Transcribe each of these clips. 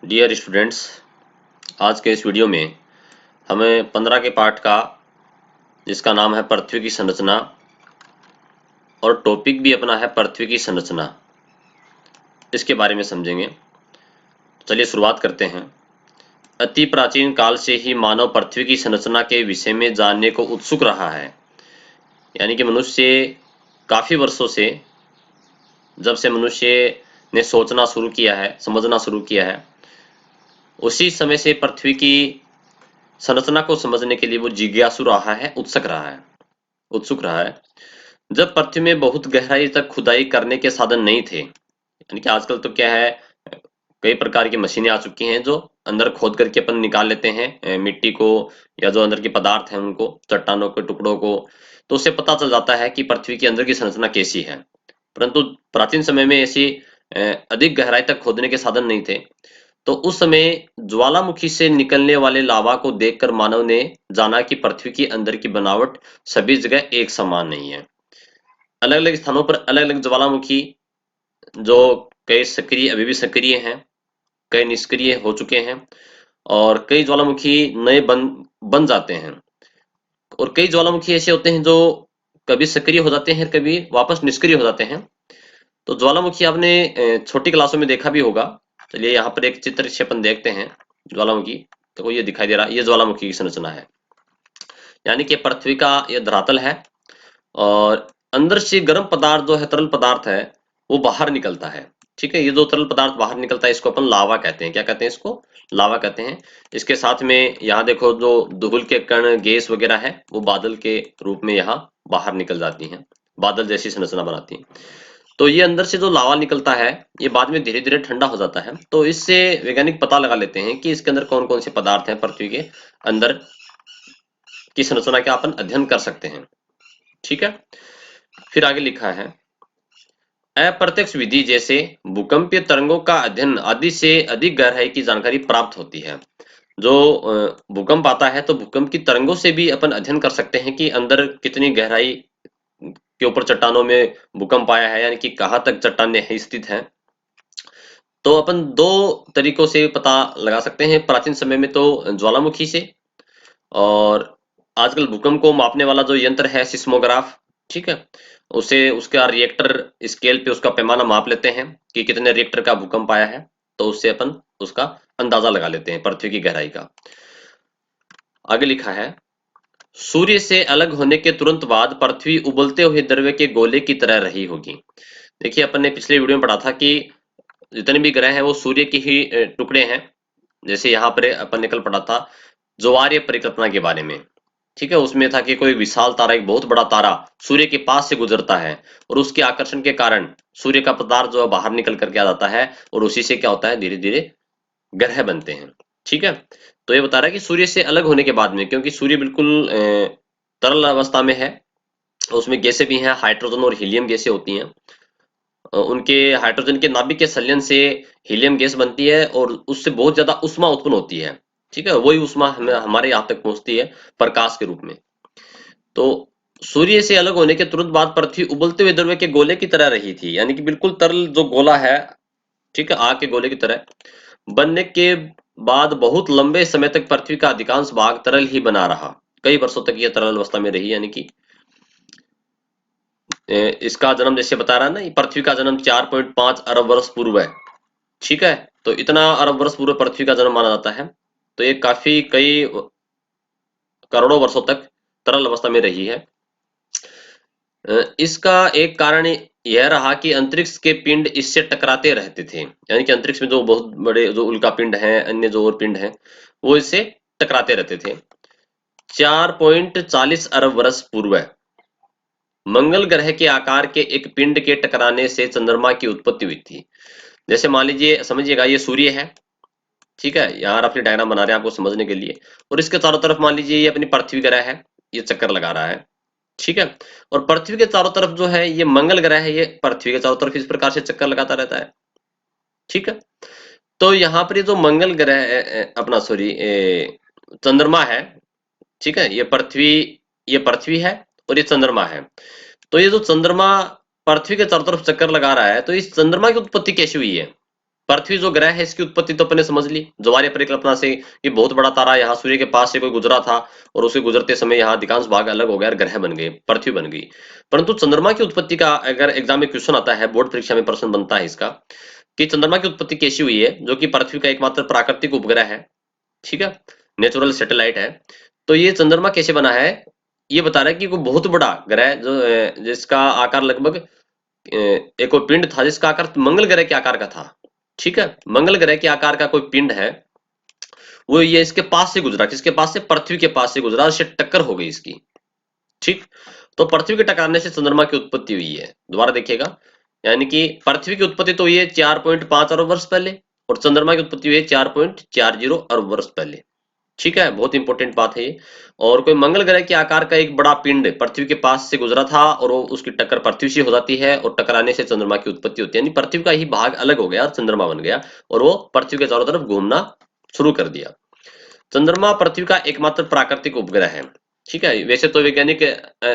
Dear students, आज के इस वीडियो में हमें 15 के पार्ट का, जिसका नाम है पृथ्वी की संरचना, और टॉपिक भी अपना है पृथ्वी की संरचना, इसके बारे में समझेंगे। चलिए शुरुआत करते हैं। अति प्राचीन काल से ही मानव पृथ्वी की संरचना के विषय में जानने को उत्सुक रहा है। यानी कि मनुष्य काफी वर्षों से, जब से मनुष्य ने सोचना शुरू किया है, समझना शुरू किया है, उसी समय से पृथ्वी की संरचना को समझने के लिए वो जिज्ञासु रहा है, उत्सुक रहा है। जब पृथ्वी में बहुत गहराई तक खुदाई करने के साधन नहीं थे, यानी कि आजकल तो क्या है, कई प्रकार की मशीनें आ चुकी हैं जो अंदर खोद करके अपन निकाल लेते हैं मिट्टी को, या जो अंदर के पदार्थ हैं उनको, चट्टानों के टुकड़ों को, तो उससे पता चल जाता है कि पृथ्वी के अंदर की संरचना कैसी है। परंतु प्राचीन समय में ऐसी अधिक गहराई तक खोदने के साधन नहीं थे। तो उस समय ज्वालामुखी से निकलने वाले लावा को देखकर मानव ने जाना कि पृथ्वी के अंदर की बनावट सभी जगह एक समान नहीं है। अलग अलग स्थानों पर अलग अलग ज्वालामुखी, जो कई सक्रिय, अभी भी सक्रिय हैं, कई निष्क्रिय हो चुके हैं, और कई ज्वालामुखी नए बन जाते हैं, और कई ज्वालामुखी ऐसे होते हैं जो कभी सक्रिय हो जाते हैं, कभी वापस निष्क्रिय हो जाते हैं। तो ज्वालामुखी आपने छोटी क्लासों में देखा भी होगा। चलिए यहाँ पर एक चित्र से अपन देखते हैं ज्वालामुखी। तो ये दिखाई दे रहा है, ये ज्वालामुखी की संरचना है। यानी कि पृथ्वी का ये धरातल है, और अंदर से गर्म पदार्थ जो है, तरल पदार्थ है, वो बाहर निकलता है। ठीक है, ये जो तरल पदार्थ बाहर निकलता है इसको अपन लावा कहते हैं। क्या कहते हैं इसको? लावा कहते हैं। इसके साथ में यहाँ देखो, जो धूल के कण, गैस वगैरह है, वो बादल के रूप में यहाँ बाहर निकल जाती हैं, बादल जैसी संरचना बनाती हैं। तो ये अंदर से जो लावा निकलता है, ये बाद में धीरे धीरे ठंडा हो जाता है। तो इससे वैज्ञानिक पता लगा लेते हैं कि इसके अंदर कौन कौन से पदार्थ हैं, पृथ्वी के अंदर की संरचना का अपन अध्ययन कर सकते हैं। ठीक है, फिर आगे लिखा है, अप्रत्यक्ष विधि जैसे भूकंपीय तरंगों का अध्ययन आदि से अधिक गहराई की जानकारी प्राप्त होती है। जो भूकंप आता है, तो भूकंप की तरंगों से भी अपन अध्ययन कर सकते हैं कि अंदर कितनी गहराई के ऊपर चट्टानों में भूकंप आया है, यानी कि कहाँ तक चट्टानें स्थित हैं। तो अपन दो तरीकों से पता लगा सकते हैं। प्राचीन समय में तो ज्वालामुखी से, और आजकल भूकंप को मापने वाला जो यंत्र है, सिस्मोग्राफ, ठीक है, उसे उसका रिएक्टर स्केल पे उसका पैमाना माप लेते हैं कि कितने रिएक्टर का भूकंप आया है। तो उससे अपन उसका अंदाजा लगा लेते हैं पृथ्वी की गहराई का। आगे लिखा है, सूर्य से अलग होने के तुरंत बाद पृथ्वी उबलते हुए द्रव्य के गोले की तरह रही होगी। देखिए, अपन ने पिछले वीडियो में पढ़ा था कि जितने भी ग्रह हैं वो सूर्य के ही टुकड़े हैं। जैसे यहाँ पर अपन ने कल पढ़ा था ज्वारीय परिकल्पना के बारे में। ठीक है, उसमें था कि कोई विशाल तारा, एक बहुत बड़ा तारा सूर्य के पास से गुजरता है, और उसके आकर्षण के कारण सूर्य का पदार्थ जो है बाहर निकल करके आ जाता है, और उसी से क्या होता है, धीरे धीरे ग्रह बनते हैं। ठीक है, तो ये बता रहा है कि सूर्य से अलग होने के बाद में, क्योंकि सूर्य बिल्कुल तरल अवस्था में है, उसमें गैसें भी हैं, हाइड्रोजन और हीलियम गैसें होती हैं। उनके हाइड्रोजन के नाभिक के संलयन से हीलियम गैस बनती है, और उससे बहुत ज्यादा उष्मा उत्पन्न होती है। ठीक है, वही उष्मा हमें हमारे यहाँ तक पहुंचती है प्रकाश के रूप में। तो सूर्य से अलग होने के तुरंत बाद पृथ्वी उबलते हुए द्रव्य के गोले की तरह रही थी, यानी कि बिल्कुल तरल जो गोला है, ठीक है, आग के गोले की तरह बनने के बाद बहुत लंबे समय तक पृथ्वी का अधिकांश भाग तरल ही बना रहा। कई वर्षों तक यह तरल अवस्था में रही, यानी कि इसका जन्म, जैसे बता रहा है ना, पृथ्वी का जन्म 4.5 अरब वर्ष पूर्व है। ठीक है, तो इतना अरब वर्ष पूर्व पृथ्वी का जन्म माना जाता है। तो ये काफी कई करोड़ों वर्षों तक तरल अवस्था में रही है। इसका एक कारण यह रहा कि अंतरिक्ष के पिंड इससे टकराते रहते थे, यानी कि अंतरिक्ष में जो बहुत बड़े जो उल्का पिंड हैं, अन्य जो और पिंड हैं, वो इससे टकराते रहते थे। 4.40 अरब वर्ष पूर्व मंगल ग्रह के आकार के एक पिंड के टकराने से चंद्रमा की उत्पत्ति हुई थी। जैसे मान लीजिए, समझिएगा, ये सूर्य है, ठीक है, यहाँ अपनी डायग्राम बना रहे हैं आपको समझने के लिए, और इसके चारों तरफ मान लीजिए ये अपनी पृथ्वी ग्रह है, ये चक्कर लगा रहा है। ठीक है, और पृथ्वी के चारों तरफ जो है ये मंगल ग्रह है, ये पृथ्वी के चारों तरफ इस प्रकार से चक्कर लगाता रहता है। ठीक है, तो यहाँ पर ये जो मंगल ग्रह अपना सॉरी चंद्रमा है, ठीक है, ये पृथ्वी है, और ये चंद्रमा है। तो ये जो चंद्रमा पृथ्वी के चारों तरफ चक्कर लगा रहा है, तो इस चंद्रमा की उत्पत्ति कैसे हुई है? पृथ्वी जो ग्रह है इसकी उत्पत्ति तो अपने समझ ली ज्वारीय परिकल्पना से कि बहुत बड़ा तारा यहाँ सूर्य के पास से कोई गुजरा था और उसके गुजरते समय यहाँ अधिकांश भाग अलग हो गया और ग्रह बन गए, पृथ्वी बन गई। परंतु चंद्रमा की उत्पत्ति का अगर एग्जाम में क्वेश्चन आता है, बोर्ड परीक्षा में प्रश्न बनता है इसका कि चंद्रमा की उत्पत्ति कैसी हुई है, जो कि पृथ्वी का एकमात्र प्राकृतिक उपग्रह है, ठीक है, नेचुरल सैटेलाइट है। तो ये चंद्रमा कैसे बना है, ये बता रहा है कि कोई बहुत बड़ा ग्रह जो जिसका आकार लगभग एक कोई पिंड था जिसका आकार मंगल ग्रह के आकार का था, ठीक है, मंगल ग्रह के आकार का कोई पिंड है, वो ये इसके पास से गुजरा, किसके पास से, पृथ्वी के पास से गुजरा, उससे टक्कर हो गई इसकी, ठीक। तो पृथ्वी के टकराने से चंद्रमा की उत्पत्ति हुई है, दोबारा देखिएगा, यानी कि पृथ्वी की उत्पत्ति तो हुई है 4.5 अरब वर्ष पहले और चंद्रमा की उत्पत्ति हुई है 4.40 अरब वर्ष पहले, ठीक है, बहुत इंपॉर्टेंट बात है ये। और कोई मंगल ग्रह के आकार का एक बड़ा पिंड पृथ्वी के पास से गुजरा था और वो उसकी टक्कर पृथ्वी से हो जाती है और टकराने से चंद्रमा की उत्पत्ति होती है, यानी पृथ्वी का ही भाग अलग हो गया और चंद्रमा बन गया और वो पृथ्वी के चारों तरफ घूमना शुरू कर दिया। चंद्रमा पृथ्वी का एकमात्र प्राकृतिक उपग्रह है, ठीक है। वैसे तो वैज्ञानिक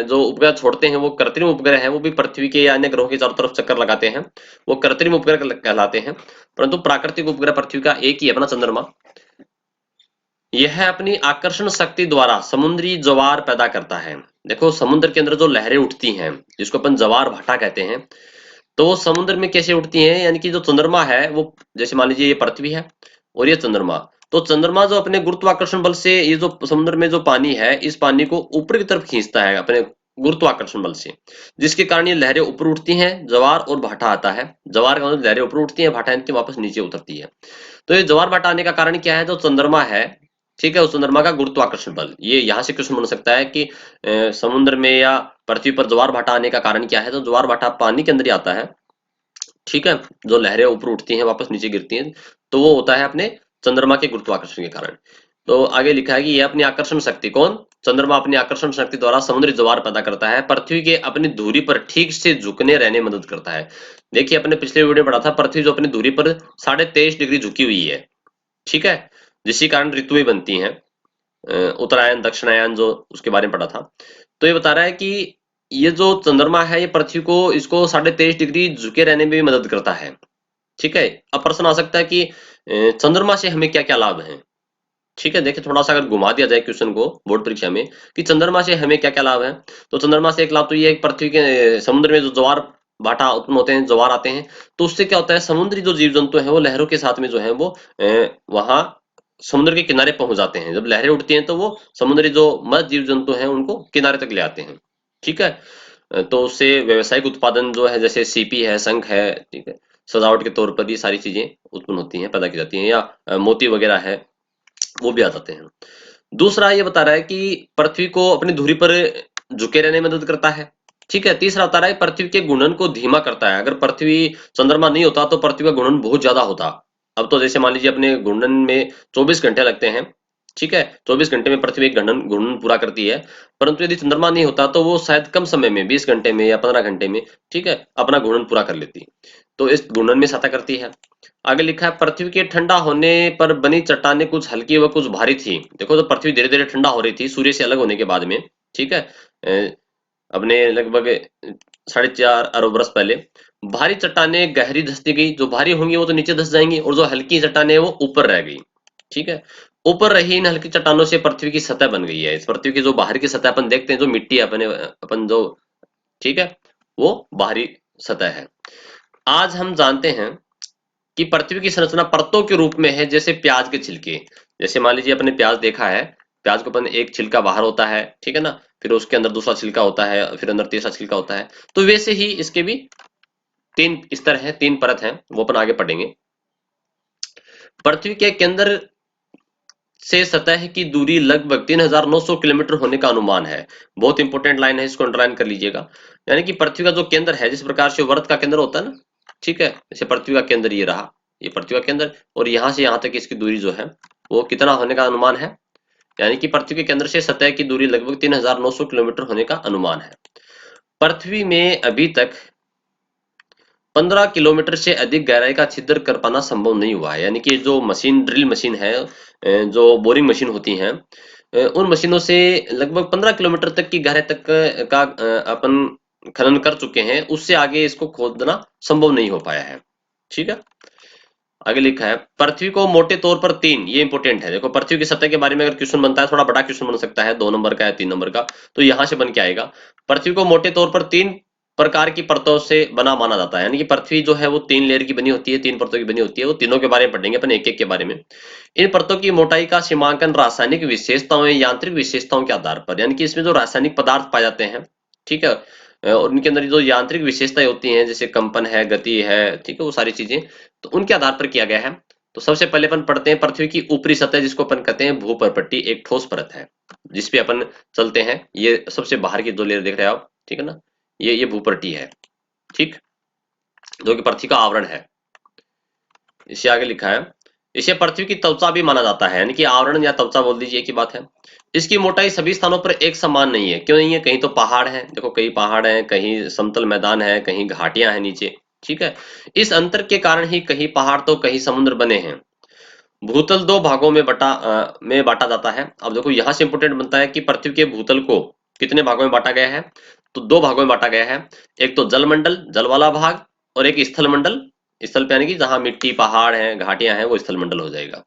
जो उपग्रह छोड़ते हैं वो कृत्रिम उपग्रह है, वो भी पृथ्वी के या अन्य ग्रहों के चारों तरफ चक्कर लगाते हैं, वो कृत्रिम उपग्रह कहलाते हैं। परंतु प्राकृतिक उपग्रह पृथ्वी का एक ही है, अपना चंद्रमा। यह अपनी आकर्षण शक्ति द्वारा समुद्री ज्वार पैदा करता है। देखो समुद्र के अंदर जो लहरें उठती हैं जिसको अपन ज्वार भाटा कहते हैं, तो वो समुद्र में कैसे उठती हैं, यानी कि जो चंद्रमा है वो, जैसे मान लीजिए ये पृथ्वी है और ये चंद्रमा, तो चंद्रमा जो अपने गुरुत्वाकर्षण बल से ये जो समुद्र में जो पानी है इस पानी को ऊपर की तरफ खींचता है अपने गुरुत्वाकर्षण बल से, जिसके कारण ये लहरें ऊपर उठती हैं, ज्वार और भाटा आता है। ज्वार का मतलब लहरें ऊपर उठती हैं, भाटा इनके वापस नीचे उतरती है। तो ये ज्वार भाटा आने का कारण क्या है, जो चंद्रमा है, ठीक है, उस चंद्रमा का गुरुत्वाकर्षण बल। ये यहाँ से क्वेश्चन बन सकता है कि समुद्र में या पृथ्वी पर ज्वार भाटा आने का कारण क्या है, तो ज्वार भाटा पानी के अंदर ही आता है, ठीक है, जो लहरें ऊपर उठती हैं वापस नीचे गिरती हैं, तो वो होता है अपने चंद्रमा के गुरुत्वाकर्षण के कारण। तो आगे लिखा है कि ये अपनी आकर्षण शक्ति, कौन, चंद्रमा अपनी आकर्षण शक्ति द्वारा समुद्री ज्वार पैदा करता है, पृथ्वी के अपनी धुरी पर ठीक से झुकने रहने में मदद करता है। देखिए अपने पिछले वीडियो में पढ़ा था, पृथ्वी जो अपनी धुरी पर 23.5 डिग्री झुकी हुई है, ठीक है, जिसके कारण ऋतुएं बनती हैं, उत्तरायण दक्षिणायन, जो उसके बारे में पढ़ा था। तो ये बता रहा है कि ये जो चंद्रमा है ये पृथ्वी को इसको 23.5 डिग्री झुके रहने में भी मदद करता है, ठीक है। अब प्रश्न आ सकता है कि चंद्रमा से हमें क्या क्या लाभ है, ठीक है। देखिए थोड़ा सा अगर घुमा दिया जाए क्वेश्चन को बोर्ड परीक्षा में कि चंद्रमा से हमें क्या क्या लाभ है, तो चंद्रमा से एक लाभ तो ये है कि पृथ्वी के समुद्र में जो ज्वार भाटा उत्पन्न होते हैं, ज्वार आते हैं, तो उससे क्या होता है, समुद्री जो जीव जंतु है वो लहरों के साथ में जो है वो वहां समुद्र के किनारे पहुंच जाते हैं। जब लहरें उठती हैं तो वो समुद्री जो मत्स्य जीव जंतु हैं उनको किनारे तक ले आते हैं, ठीक है। तो उससे व्यवसायिक उत्पादन जो है, जैसे सीपी है, शंख है, ठीक है, सजावट के तौर पर ये सारी चीजें उत्पन्न होती हैं, पैदा की जाती हैं, या मोती वगैरह है वो भी आ जाते हैं। दूसरा ये बता रहा है कि पृथ्वी को अपनी धुरी पर झुके रहने में मदद करता है, ठीक है। तीसरा बता रहा है पृथ्वी के घूर्णन को धीमा करता है। अगर पृथ्वी चंद्रमा नहीं होता तो पृथ्वी का घूर्णन बहुत ज्यादा होता। अब तो जैसे मान लीजिए अपने घूर्णन में 24 घंटे लगते हैं, ठीक है, 24 घंटे में पृथ्वी एक घूर्णन घूर्णन पूरा करती है, परंतु यदि चंद्रमा नहीं होता तो वो शायद कम समय में 20 घंटे में या 15 घंटे में, ठीक है, अपना घूर्णन पूरा कर लेती। तो इस घूर्णन में सहायता करती है। आगे लिखा है पृथ्वी के ठंडा होने पर बनी चट्टानें कुछ हल्की व कुछ भारी थी। देखो तो पृथ्वी धीरे धीरे ठंडा हो रही थी सूर्य से अलग होने के बाद में, ठीक है, अपने लगभग 4.5 अरब वर्ष पहले। भारी चट्टानें गहरी धंसती गई, जो भारी होंगी वो तो नीचे धंस जाएंगी और जो हल्की चट्टानें वो ऊपर रह गई, ठीक है। ऊपर रही इन हल्की चट्टानों से पृथ्वी की सतह बन गई है। इस पृथ्वी की जो बाहर की सतह अपन देखते हैं, जो मिट्टी है अपने अपन जो, ठीक है, वो बाहरी सतह है। आज हम जानते हैं कि पृथ्वी की संरचना परतों के रूप में है, जैसे प्याज के छिलके। जैसे मान लीजिए अपने प्याज देखा है, प्याज को अपन एक छिलका बाहर होता है, ठीक है ना, फिर उसके अंदर दूसरा छिलका होता है, फिर अंदर तीसरा छिलका होता है। तो वैसे ही इसके भी 3 स्तर हैं, 3 परत हैं, वो अपन आगे पढ़ेंगे। पृथ्वी के केंद्र से सतह की दूरी लगभग 3900 किलोमीटर होने का अनुमान है। बहुत इंपॉर्टेंट लाइन है, इसको अंडरलाइन कर लीजिएगा। यानी कि पृथ्वी का जो केंद्र है, जिस प्रकार से वर्त का केंद्र होता है ना, ठीक है, जैसे पृथ्वी का केंद्र ये रहा, ये पृथ्वी का केंद्र, और यहां से यहां तक इसकी दूरी जो है वो कितना होने का अनुमान है, यानी कि पृथ्वी के केंद्र से सतह की दूरी लगभग 3900 किलोमीटर होने का अनुमान है। पृथ्वी में अभी तक 15 किलोमीटर से अधिक गहराई का छिद्र कर पाना संभव नहीं हुआ है। यानी कि जो मशीन, ड्रिल मशीन है, जो बोरिंग मशीन होती हैं, उन मशीनों से लगभग 15 किलोमीटर तक की गहराई तक का अपन खनन कर चुके हैं, उससे आगे इसको खोदना संभव नहीं हो पाया है, ठीक है। आगे लिखा है पृथ्वी को मोटे तौर पर तीन, ये इंपॉर्टेंट है। देखो पृथ्वी की सतह के बारे में अगर क्वेश्चन बनता है, थोड़ा बड़ा क्वेश्चन बन सकता है, 2 नंबर का या 3 नंबर का, तो यहां से बन के आएगा। पृथ्वी को मोटे तौर पर तीन प्रकार की परतों से बना माना जाता है, यानी कि पृथ्वी जो है वो 3 लेयर की बनी होती है, 3 परतों की बनी होती है। वो तीनों के बारे में पढ़ेंगे अपन एक एक के बारे में। इन परतों की मोटाई का सीमांकन रासायनिक विशेषताओं या यांत्रिक विशेषताओं के आधार पर, यानी कि इसमें जो रासायनिक पदार्थ पाए जाते हैं, ठीक है, और उनके अंदर जो यांत्रिक विशेषताएं होती हैं, जैसे कंपन है, गति है, ठीक है, वो सारी चीजें, तो उनके आधार पर किया गया है। तो सबसे पहले अपन पढ़ते हैं पृथ्वी की ऊपरी सतह, जिसको अपन कहते हैं भूपर्पट्टी, एक ठोस परत है जिसपे अपन चलते हैं। ये सबसे बाहर की दो लेयर देख रहे हैं आप, ठीक है ना, ये भूपर्टी है, ठीक, जो कि पृथ्वी का आवरण है। इसे आगे लिखा है, इसे पृथ्वी की त्वचा भी माना जाता है, यानी कि आवरण या त्वचा बोल दीजिए, की बात है। इसकी मोटाई सभी स्थानों पर एक समान नहीं है। क्यों नहीं है? कहीं तो पहाड़ है, देखो कई पहाड़ हैं, कहीं समतल मैदान है, कहीं घाटियां हैं नीचे, ठीक है। इस अंतर के कारण ही कहीं पहाड़ तो कहीं समुद्र बने हैं। भूतल दो भागों में बांटा जाता है। अब देखो यहां से इंपोर्टेंट बनता है कि पृथ्वी के भूतल को कितने भागों में बांटा गया है, तो 2 भागों में बांटा गया है। एक तो जलमंडल, जल वाला भाग, और एक स्थल मंडल, स्थल पे यानी कि जहां मिट्टी, पहाड़ है, घाटियां हैं, वो स्थल मंडल हो जाएगा,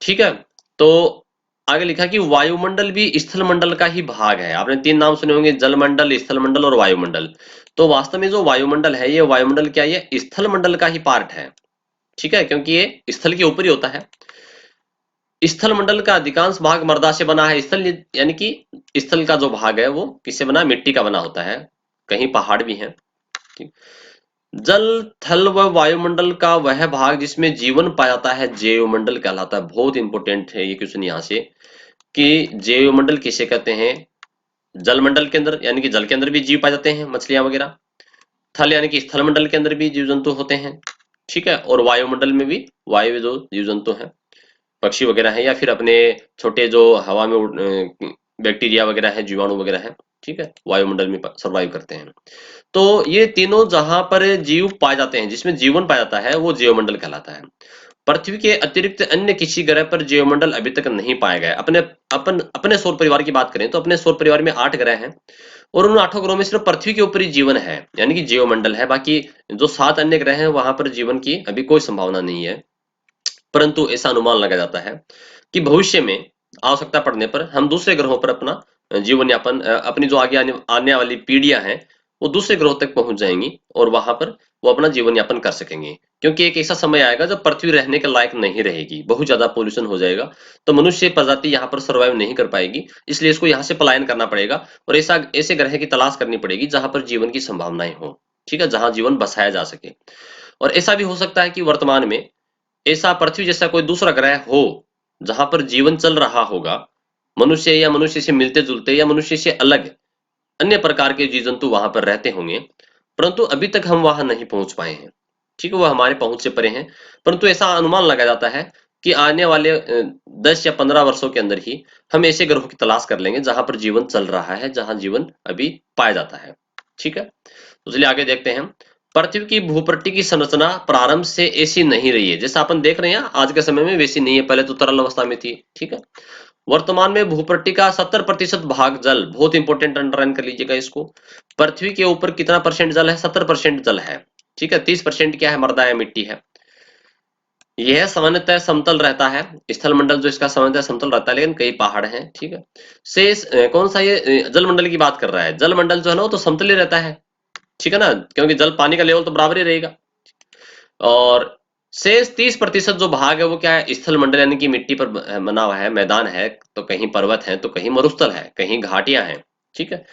ठीक है। तो आगे लिखा कि वायुमंडल भी स्थल मंडल का ही भाग है। आपने 3 नाम सुने होंगे, जलमंडल, स्थल मंडल और वायुमंडल। तो वास्तव में जो वायुमंडल है, ये वायुमंडल क्या है? ये स्थल मंडल का ही पार्ट है, ठीक है, क्योंकि ये स्थल के ऊपर ही होता है। स्थल मंडल का अधिकांश भाग मृदा से बना है। स्थल यानी कि स्थल का जो भाग है वो किससे बना है? मिट्टी का बना होता है, कहीं पहाड़ भी हैं, ठीक। जल, थल व वायुमंडल का वह भाग जिसमें जीवन पाया जाता है जैवमंडल कहलाता है। बहुत इंपॉर्टेंट है ये क्वेश्चन यहाँ से, कि जैवमंडल किसे कहते हैं? जलमंडल के अंदर, यानी कि जल के अंदर भी जीव पाए जाते हैं, मछलियां वगैरह। थल यानी कि स्थल मंडल के अंदर भी जीव जंतु होते हैं, ठीक है। और वायुमंडल में भी वायु जो जीव जंतु हैं, पक्षी वगैरह हैं, या फिर अपने छोटे जो हवा में बैक्टीरिया वगैरह है, जीवाणु वगैरह है, ठीक है, वायुमंडल में सर्वाइव करते हैं। तो ये तीनों जहां पर जीव पाए जाते हैं, जिसमें जीवन पाया जाता है, वो जीवमंडल कहलाता है। पृथ्वी के अतिरिक्त अन्य किसी ग्रह पर जीवमंडल अभी तक नहीं पाया गया। अपने सौर परिवार की बात करें तो अपने सौर परिवार में 8 ग्रह हैं, और उन 8 ग्रहों में सिर्फ पृथ्वी के ऊपर ही जीवन है, यानी कि जीवमंडल है। बाकी जो 7 अन्य ग्रह हैं, वहां पर जीवन की अभी कोई संभावना नहीं है। परंतु ऐसा अनुमान लगाया जाता है कि भविष्य में आवश्यकता पड़ने पर हम दूसरे ग्रहों पर अपना जीवन यापन, अपनी जो आगे आने वाली पीढ़ियां हैं, वो दूसरे ग्रहों तक पहुंच जाएंगी, और वहां पर वो अपना जीवन यापन कर सकेंगे। क्योंकि एक ऐसा समय आएगा जब पृथ्वी रहने के लायक नहीं रहेगी, बहुत ज्यादा पोल्यूशन हो जाएगा, तो मनुष्य प्रजाति यहाँ पर सर्वाइव नहीं कर पाएगी। इसलिए इसको यहाँ से पलायन करना पड़ेगा, और ऐसे ग्रह की तलाश करनी पड़ेगी जहां पर जीवन की संभावनाएं हो, ठीक है, जहां जीवन बसाया जा सके। और ऐसा भी हो सकता है कि वर्तमान में ऐसा पृथ्वी जैसा कोई दूसरा ग्रह हो जहां पर जीवन चल रहा होगा, मनुष्य या मनुष्य से मिलते जुलते या मनुष्य से अलग अन्य प्रकार के जीव जंतु वहां पर रहते होंगे, परंतु अभी तक हम वहां नहीं पहुंच पाए हैं, ठीक है, वो हमारे पहुंच से परे हैं। परंतु ऐसा अनुमान लगाया जाता है कि आने वाले 10 या 15 वर्षों के अंदर ही हम ऐसे ग्रहों की तलाश कर लेंगे जहां पर जीवन चल रहा है, जहां जीवन अभी पाया जाता है, ठीक है। तो चलिए आगे देखते हैं। पृथ्वी की भूपट्टी की संरचना प्रारंभ से ऐसी नहीं रही है, जैसा अपन देख रहे हैं आज के समय में वैसी नहीं है, पहले तो तरल अवस्था में थी, ठीक है। वर्तमान में भूपट्टी का 70% भाग जल, बहुत इंपॉर्टेंट, अंडरलाइन कर लीजिएगा इसको। पृथ्वी के ऊपर कितना परसेंट जल है? 70% जल है, ठीक है। 30% क्या है? मृदा या मिट्टी है। यह सामान्यतः समतल रहता है, स्थल मंडल जो इसका सामान्यतः समतल रहता है, लेकिन कई पहाड़ हैं, ठीक है। शेष कौन सा? ये जल मंडल की बात कर रहा है। जल मंडल जो है ना, वो तो समतल ही रहता है, ठीक है ना, क्योंकि जल, पानी का लेवल तो बराबर ही रहेगा। और शेष 30% जो भाग है वो क्या है? स्थल मंडल, यानी कि मिट्टी पर बना हुआ है, मैदान है, तो कहीं पर्वत है, तो कहीं मरुस्थल है, कहीं घाटियां हैं, ठीक है।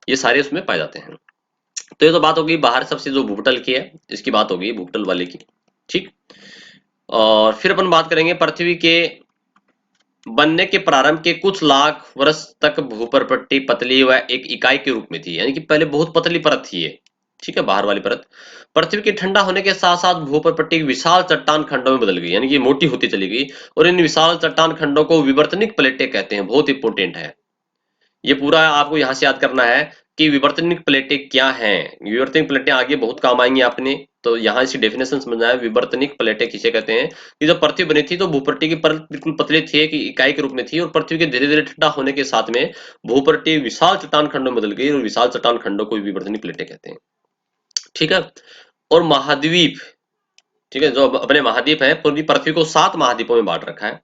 ये सारे उसमें पाए जाते हैं। तो ये तो बात होगी बाहर सबसे जो भूपटल की है, इसकी बात होगी भूपटल वाले की, ठीक। और फिर अपन बात करेंगे पृथ्वी के बनने के प्रारंभ के कुछ लाख वर्ष तक भूपर्पट्टी पतली व एक इकाई के रूप में थी, यानी कि पहले बहुत पतली परत थी ये, ठीक है, बाहर वाली परत। पृथ्वी के ठंडा होने के साथ साथ भूपर्पट्टी विशाल चट्टान खंडों में बदल गई, यानी कि मोटी होती चली गई। और इन विशाल चट्टान खंडों को विवर्तनिक प्लेटें कहते हैं, बहुत इंपोर्टेंट है ये पूरा, आपको यहाँ से याद करना है कि विवर्तनिक प्लेटें क्या हैं। विवर्तनिक प्लेटें आगे बहुत काम आएंगी आपने, तो यहाँ इसकी डेफिनेशन समझना है। विवर्तनिक प्लेटें किसे कहते हैं? कि जब पृथ्वी बनी थी तो भूपट्टी की परत बिल्कुल पतली थी, एक इकाई के रूप में थी, और पृथ्वी के धीरे धीरे ठंडा होने के साथ में भूपट्टी विशाल चट्टान खंडों में बदल गई, और विशाल चट्टान खंडों को विवर्तनिक प्लेटें कहते हैं, ठीक है। और महाद्वीप, ठीक है, जो अपने महाद्वीप है, पूरी पृथ्वी को 7 महाद्वीपों में बांट रखा है।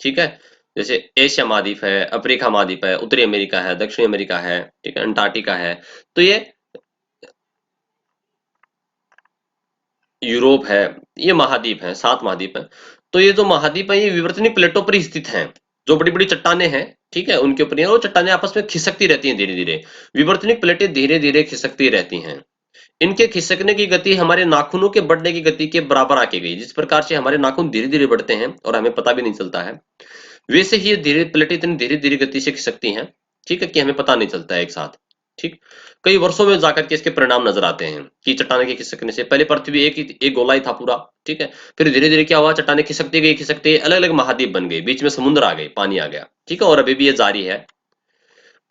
ठीक है, जैसे एशिया महाद्वीप है, अफ्रीका महाद्वीप है, उत्तरी अमेरिका है, दक्षिणी अमेरिका है, ठीक है, अंटार्कटिका है, तो ये यूरोप है, ये महाद्वीप है, 7 महाद्वीप है। तो ये जो महाद्वीप है ये विवर्तनिक प्लेटों पर स्थित हैं, जो बड़ी बड़ी चट्टाने हैं, ठीक है, उनके ऊपर वो चट्टाने आपस में खिसकती रहती हैं धीरे धीरे। विवर्तनिक प्लेटें धीरे धीरे खिसकती रहती हैं। इनके खिसकने की गति हमारे नाखूनों के बढ़ने की गति के बराबर आके गई। जिस प्रकार से हमारे नाखून धीरे धीरे बढ़ते हैं और हमें पता भी नहीं चलता है, वैसे ही ये धीरे प्लेटें इतनी धीरे धीरे गति से खिसकती हैं, ठीक है, कि हमें पता नहीं चलता है एक साथ। ठीक, कई वर्षों में जाकर के इसके परिणाम नजर आते हैं कि चट्टाने के खिसकने से पहले पृथ्वी एक गोला ही था पूरा, ठीक है, फिर धीरे धीरे क्या हुआ, चट्टाने खिसकती गई, खिसकते अलग अलग महाद्वीप बन गए, बीच में समुद्र आ गए, पानी आ गया, ठीक है, और अभी भी ये जारी है।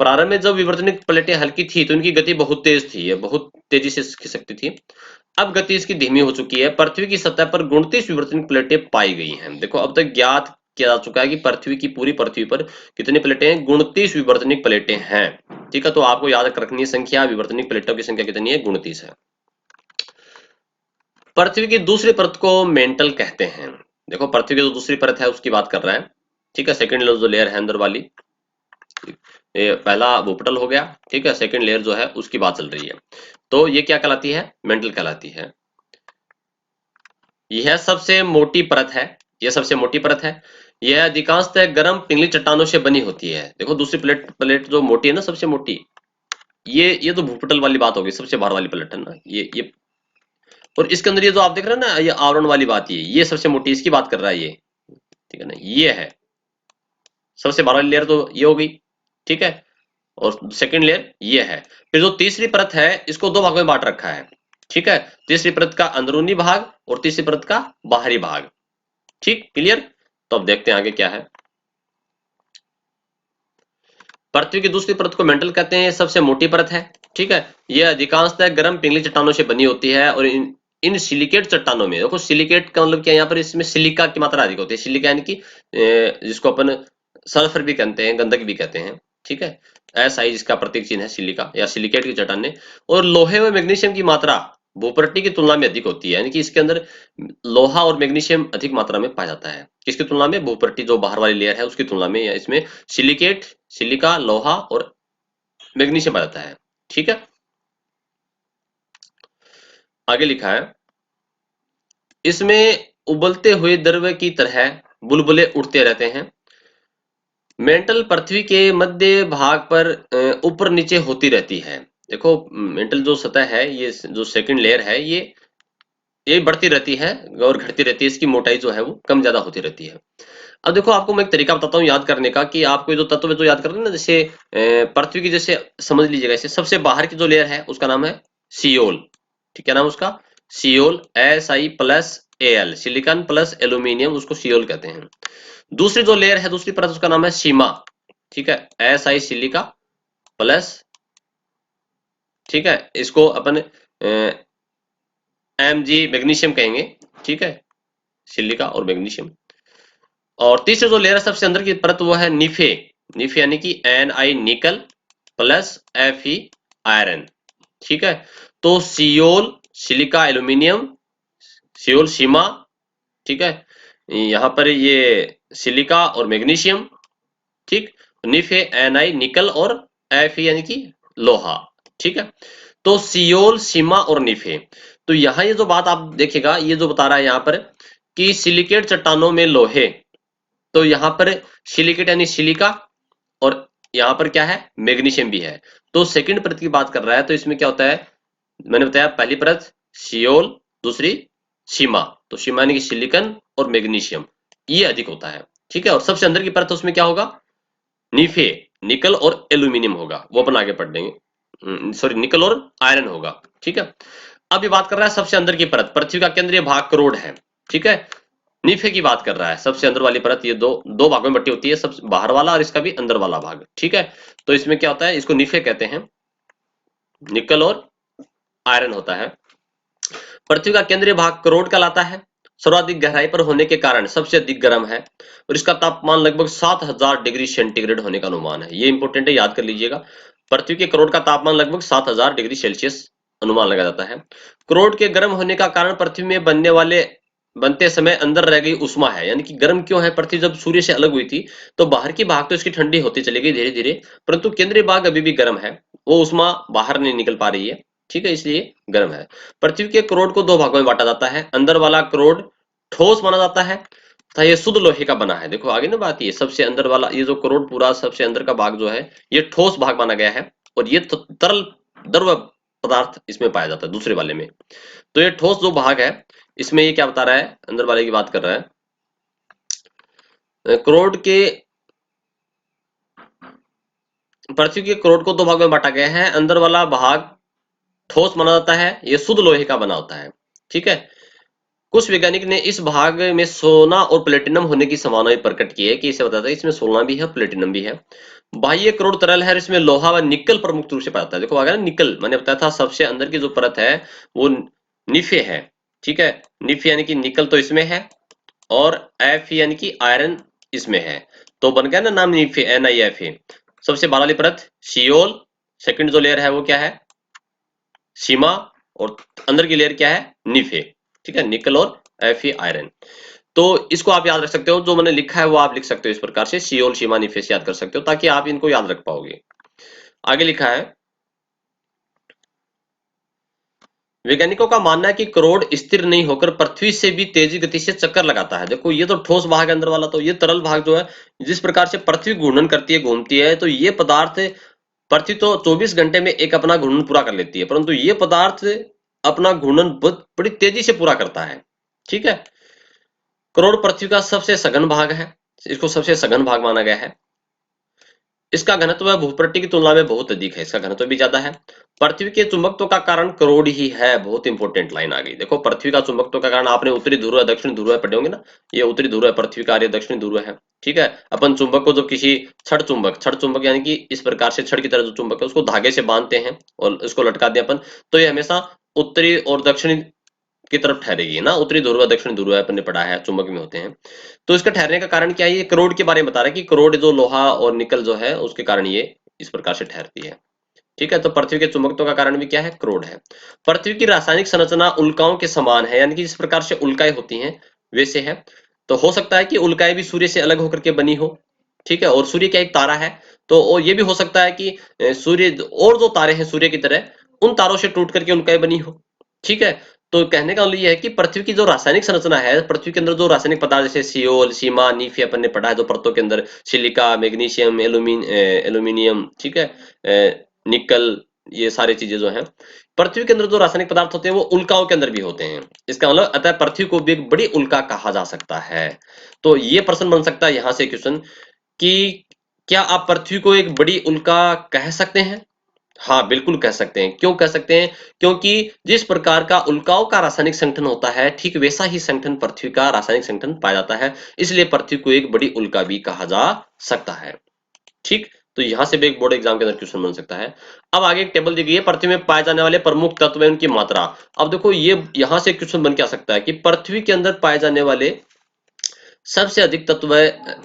प्रारंभ में जब विवर्तनिक प्लेटें हल्की थी तो इनकी गति बहुत तेज थी, ये बहुत तेजी से खिसकती थी। अब गति इसकी धीमी हो चुकी है। पृथ्वी की सतह पर 29 विवर्तनिक प्लेटें पाई गई हैं। देखो, अब तक ज्ञात किया जा चुका है कि पृथ्वी की पूरी पृथ्वी पर कितनी प्लेटें हैं, 29 विवर्तनिक प्लेटें हैं। ठीक है, तो आपको याद रखनी है संख्या, विवर्तनिक प्लेटों की संख्या कितनी है, 29 है। पृथ्वी की दूसरी परत को मेंटल कहते हैं। देखो, पृथ्वी की जो दूसरी परत है उसकी बात कर रहा है, ठीक है, सेकंड जो लेयर है अंदर वाली, ये पहला भूपटल हो गया, ठीक है, सेकंड लेयर जो है उसकी बात चल रही है, तो ये क्या कहलाती है, मेंटल कहलाती है। यह सबसे मोटी परत है, यह सबसे मोटी परत है। यह अधिकांशतः गर्म पिघली चट्टानों से बनी होती है। देखो, दूसरी प्लेट प्लेट जो मोटी है ना, सबसे मोटी, ये तो भूपटल वाली बात होगी, सबसे बाहर वाली प्लेट है ना, ये और इसके अंदर ये जो आप देख रहे हैं ना, ये आवरण वाली बात, ये सबसे मोटी, इसकी बात कर रहा है ये, ठीक है ना, ये है सबसे बाहर वाली लेयर, तो ये हो गई, ठीक है, और सेकंड लेयर ये है। फिर जो तीसरी परत है इसको दो भागों में बांट रखा है, ठीक है, तीसरी परत का अंदरूनी भाग और तीसरी परत का बाहरी भाग। ठीक, क्लियर। तो अब देखते हैं आगे क्या है। पृथ्वी की दूसरी परत को मेंटल कहते हैं, सबसे मोटी परत है, ठीक है, यह अधिकांशतः गर्म पिघली चट्टानों से बनी होती है। और इन सिलिकेट चट्टानों में, देखो सिलिकेट का मतलब क्या है, यहाँ पर इसमें सिलिका की मात्रा अधिक होती है। सिलिका यानी कि जिसको अपन सल्फर भी कहते हैं, गंधक भी कहते हैं, ठीक है, ऐसा ही जिसका प्रतीक चिन्ह है सिलिका या सिलिकेट की चट्टानें। और लोहे व मैग्नीशियम की मात्रा भूपट्टी की तुलना में अधिक होती है, यानी कि इसके अंदर लोहा और मैग्नीशियम अधिक मात्रा में पाया जाता है। किसकी तुलना में, भूपट्टी जो बाहर वाली लेयर है उसकी तुलना में, या इसमें सिलिकेट, सिलिका, लोहा और मैग्नीशियम पाया जाता है। ठीक है, आगे लिखा है, इसमें उबलते हुए द्रव्य की तरह बुलबुले उठते रहते हैं। मेंटल पृथ्वी के मध्य भाग पर ऊपर नीचे होती रहती है। देखो, मेंटल जो सतह है, ये जो सेकंड लेयर है, ये बढ़ती रहती है और घटती रहती है, इसकी मोटाई जो है वो कम ज्यादा होती रहती है। अब देखो, आपको मैं एक तरीका बताता हूँ याद करने का, कि आपको जो तत्व है जो याद करना है ना, जैसे पृथ्वी की, जैसे समझ लीजिएगा, इसे सबसे बाहर की जो लेयर है उसका नाम है सियोल। ठीक है, नाम उसका Seoul, Si+Al, silicon plus aluminium, उसको सियोल कहते हैं। दूसरी जो लेयर है, दूसरी परत, उसका नाम है सीमा। ठीक है, Si सिलिका प्लस, ठीक है, इसको अपन Mg मैग्नीशियम कहेंगे, ठीक है, सिलिका और मैग्नीशियम। और तीसरी जो लेयर है सबसे अंदर की परत, वो है निफे। निफे यानी कि Ni nickel plus Fe iron. ठीक है, तो सियोल, सिलिका, एल्यूमिनियम, सियोल, सीमा, ठीक है, यहाँ पर ये सिलिका और मैग्नीशियम, ठीक, निफे Ni निकल और Fe यानी कि लोहा। ठीक है, तो सियोल, सीमा और निफे। तो यहाँ ये जो बात आप देखिएगा, ये जो बता रहा है यहाँ पर कि सिलिकेट चट्टानों में लोहे, तो यहाँ पर सिलिकेट यानी सिलिका, और यहाँ पर क्या है, मैग्नीशियम भी है। तो सेकंड परत की बात कर रहा है, तो इसमें क्या होता है, मैंने बताया पहली परत सियोल, दूसरी सीमा, तो सीमा यानी कि सिलिकन और मैग्नीशियम, ये अधिक होता है। ठीक है, और सबसे अंदर की परत उसमें क्या होगा, निफे, निकल और एल्यूमिनियम होगा, वो अपन आगे पढ़ देंगे, सॉरी, निकल और आयरन होगा। ठीक है, अब ये बात कर रहा है सबसे अंदर की परत, पृथ्वी का केंद्रीय भाग करोड़ है। ठीक है, निफे की बात कर रहा है, सबसे अंदर वाली परत, ये दो दो भागों में बटी होती है, सबसे बाहर वाला और इसका भी अंदर वाला भाग। ठीक है, तो इसमें क्या होता है, इसको निफे कहते हैं, निकल और आयरन होता है। पृथ्वी का केंद्रीय भाग करोड़ कहलाता है, सर्वाधिक गहराई पर होने के कारण सबसे अधिक गर्म है, और इसका तापमान लगभग 7000 डिग्री सेंटीग्रेड होने का अनुमान है। ये इंपॉर्टेंट है, याद कर लीजिएगा। पृथ्वी के करोड़ का तापमान लगभग 7000 डिग्री सेल्सियस अनुमान लगा जाता है। करोड़ के गर्म होने का कारण पृथ्वी में बनने वाले बनते समय अंदर रह गई उष्मा है, यानी कि गर्म क्यों है पृथ्वी? जब सूर्य से अलग हुई थी तो बाहर की भाग तो इसकी ठंडी होती चली गई धीरे धीरे, परंतु केंद्रीय भाग अभी भी गर्म है, वो उष्मा बाहर नहीं निकल पा रही है, ठीक है, इसलिए गर्म है। पृथ्वी के करोड़ को दो भागों में बांटा जाता है। अंदर वाला करोड़ ठोस माना जाता है तथा ये शुद्ध लोहे का बना है। देखो आगे ना बात, ये सबसे अंदर वाला ये जो करोड़ पूरा सबसे अंदर का भाग जो है ये ठोस भाग माना गया है, और ये तरल द्रव पदार्थ इसमें पाया जाता है दूसरे वाले में। तो ये ठोस जो भाग है इसमें ये क्या बता रहा है, अंदर वाले की बात कर रहा है, करोड़ के पृथ्वी के करोड़ को दो भाग में बांटा गया है। अंदर वाला भाग ठोस माना जाता है, ये शुद्ध लोहे का बना होता है, ठीक है। कुछ वैज्ञानिक ने इस भाग में सोना और प्लेटिनम होने की संभावना भी प्रकट की है, कि इसे बताता है इसमें सोना भी है प्लेटिनम भी है। बाह्य करोड़ तरल है, इसमें लोहा व निकल प्रमुख रूप से पाया जाता है। देखो आगे ना निकल, मैंने बताया था सबसे अंदर की जो परत है वो निफे है, ठीक है। निफे यानी कि निकल तो इसमें है, और एफ यानी कि आयरन इसमें है, तो बन गया ना नाम निफे, NiFe। सबसे बाहर वाली परत सियोल, सेकंड जो लेयर है वो क्या है सीमा, और अंदर की लेयर क्या है निफे, ठीक है, निकल और Fe आयरन। तो इसको आप याद रख सकते हो, जो मैंने लिखा है वो आप लिख सकते हो इस प्रकार से, सियोल सीमा निफे से याद कर सकते हो, ताकि आप इनको याद रख पाओगे। आगे लिखा है, वैज्ञानिकों का मानना है कि करोड़ स्थिर नहीं होकर पृथ्वी से भी तेजी गति से चक्कर लगाता है। देखो ये तो ठोस भाग है अंदर वाला, तो ये तरल भाग जो है जिस प्रकार से पृथ्वी घूर्णन करती है घूमती है, तो ये पदार्थ पृथ्वी तो 24 घंटे में एक अपना घूर्णन पूरा कर लेती है, परंतु ये पदार्थ अपना घूर्णन बड़ी तेजी से पूरा करता है, ठीक है। करोड़ पृथ्वी का सबसे सघन भाग है, इसको सबसे सघन भाग माना गया है। इसका घनत्व भूपृष्ठ की तुलना में बहुत अधिक है, इसका घनत्व भी ज्यादा है। पृथ्वी के चुंबकत्व का कारण करोड़ ही है, बहुत इंपॉर्टेंट लाइन आ गई। देखो पृथ्वी का चुंबकत्व का कारण आपने उत्तरी ध्रुव है दक्षिण ध्रुव है पढ़े होंगे ना, ये उत्तरी ध्रुव है पृथ्वी का, ये दक्षिणी ध्रुव है, ठीक है। अपन चुंबक को जब किसी छड़ चुंबक यानी कि इस प्रकार से छड़ की तरह जो चुंबक है उसको धागे से बांधते हैं और इसको लटका दिया अपन, तो ये हमेशा उत्तरी और दक्षिणी की तरफ ठहरेगी ना, उत्तरी ध्रुव दक्षिण ध्रुव अपन ने पढ़ा है चुंबक में होते हैं। तो इसका ठहरने का कारण क्या है, ये करोड़ के बारे में बता रहा है कि करोड़ जो लोहा और निकल जो है उसके कारण ये इस प्रकार से ठहरती है, ठीक है। तो पृथ्वी के चुंबकत्व का कारण भी क्या है, करोड़ है। पृथ्वी की रासायनिक संरचना उल्काओं के समान है, यानी कि जिस प्रकार से उल्काएं होती हैं वैसे है। तो हो सकता है कि उल्काएं भी सूर्य से अलग होकर के बनी हो, ठीक है, और सूर्य क्या एक तारा है, तो और ये भी हो सकता है कि सूर्य और जो तारे हैं सूर्य की तरह उन तारों से टूट करके उल्काएं बनी हो, ठीक है। तो कहने का मतलब ये है कि पृथ्वी की जो रासायनिक संरचना है, पृथ्वी के अंदर जो रासायनिक पदार्थ जैसे सियोल सीमा नीफे अपन ने पढ़ा है, जो परतों के अंदर सिलिका मैग्नीशियम एल्यूमिनियम, ठीक है, निकल, ये सारी चीजें जो हैं पृथ्वी के अंदर जो रासायनिक पदार्थ होते हैं वो उल्काओं के अंदर भी होते हैं। इसका मतलब अतः पृथ्वी को भी एक बड़ी उल्का कहा जा सकता है। तो ये प्रश्न बन सकता है यहाँ से क्वेश्चन कि क्या आप पृथ्वी को एक बड़ी उल्का कह सकते हैं? हाँ बिल्कुल कह सकते हैं। क्यों कह सकते हैं? क्योंकि जिस प्रकार का उल्काओं का रासायनिक संगठन होता है ठीक वैसा ही संगठन पृथ्वी का रासायनिक संगठन पाया जाता है, इसलिए पृथ्वी को एक बड़ी उल्का भी कहा जा सकता है, ठीक। तो यहां से भी एक बोर्ड एग्जाम के अंदर क्वेश्चन बन सकता है। अब आगे एक टेबल दी गई है, पृथ्वी में पाए जाने वाले प्रमुख तत्व उनकी मात्रा। अब देखो ये यहां से क्वेश्चन बन के आ सकता है कि पृथ्वी के अंदर पाए जाने वाले सबसे अधिक तत्व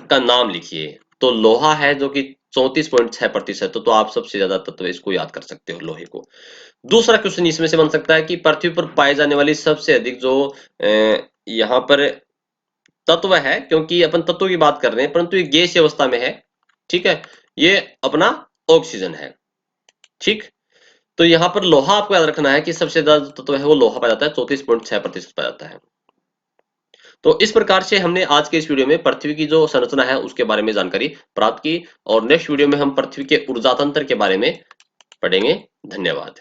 का नाम लिखिए। तो लोहा है जो कि 34.6%, तो आप सबसे ज्यादा तत्व इसको याद कर सकते हो लोहे को। दूसरा क्वेश्चन इसमें से बन सकता है कि पृथ्वी पर पाए जाने वाली सबसे अधिक जो यहाँ पर तत्व है, क्योंकि अपन तत्वों की बात कर रहे हैं परंतु ये गैसीय अवस्था में है, ठीक है, ये अपना ऑक्सीजन है, ठीक। तो यहाँ पर लोहा आपको याद रखना है कि सबसे ज्यादा तत्व है वो लोहा पाया जाता है, 34.6% पाया जाता है। तो इस प्रकार से हमने आज के इस वीडियो में पृथ्वी की जो संरचना है उसके बारे में जानकारी प्राप्त की, और नेक्स्ट वीडियो में हम पृथ्वी के ऊर्जा तंत्र के बारे में पढ़ेंगे। धन्यवाद।